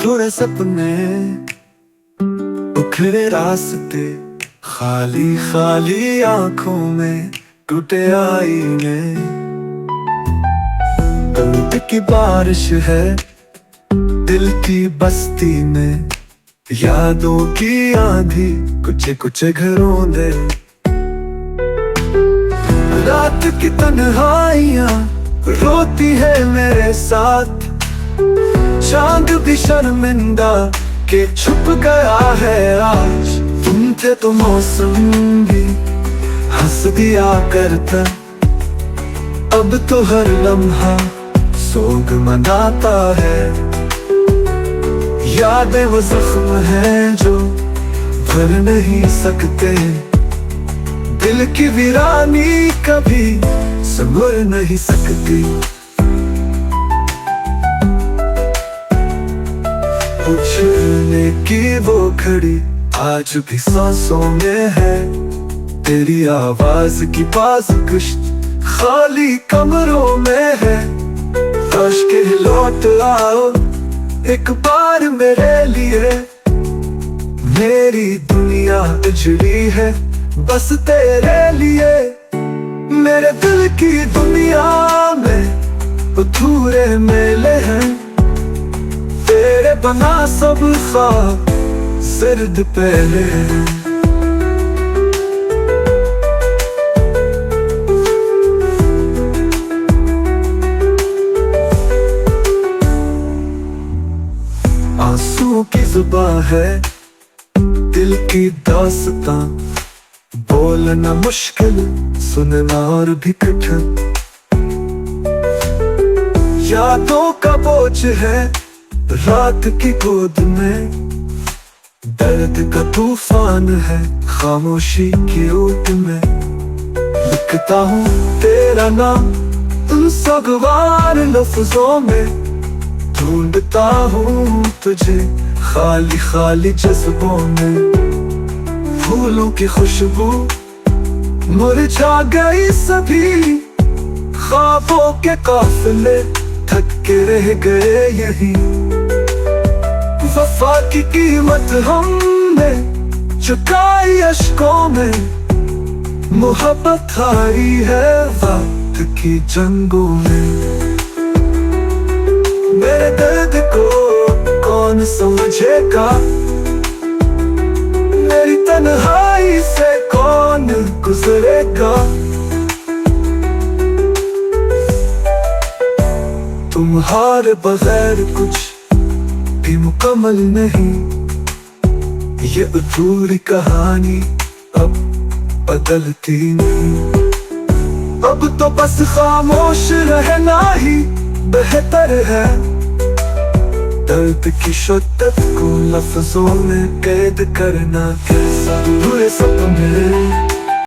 अधूरे सपने, उखड़े रास्ते, खाली खाली आंखों में टूटे आईने। दर्द की बारिश है दिल की बस्ती में, यादों की आंधी कुछ कुछ घरों दे। रात की तन्हाइयां रोती है मेरे साथ, चांद भी शर्मिंदा के छुप गया है आज। तुम थे तो मौसम भी हंस दिया करता, अब तो हर लम्हा सोग मनाता है। यादें वो जख्म है जो भर नहीं सकते, दिल की वीरानी कभी संभल नहीं सकती। पूछने की वो घड़ी आज भी सांसों में है, तेरी आवाज की बाज़ खाली कमरों में है। काश के लौट आओ एक बार मेरे लिए, मेरी दुनिया उजड़ी है बस तेरे लिए। मेरे दिल की दुनिया में अधूरे मेले हैं, तेरे बना सब ख्वाब सिर्द पहले हैं। आंसू की जुबान है दिल की दास्तां, बोलना मुश्किल सुनना और भी कठिन। यादों का बोझ है रात की गोद में, दर्द का तूफान है खामोशी की ऊट में। लिखता हूँ तेरा नाम उन सगवार लफ्जों में, ढूंढता हूँ तुझे खाली खाली जज्बों में। फूलों की खुशबू मुरझा गई सभी, ख्वाबों के काफिले थक के रह गए यहीं। वफा की कीमत हमने चुकाई अश्कों में, मोहब्बत हारी है वक्त की जंगों में। मेरे दर्द को कौन समझेगा, मेरी तन्हाई से कौन गुजरेगा। तुम्हारे बगैर कुछ भी मुकम्मल नहीं, ये अधूरी कहानी अब बदलती नहीं। अब तो बस खामोश रहना ही बेहतर है, दर्द की शिद्दत को लफ्जों में कैद करना कैसा। अधूरे सपने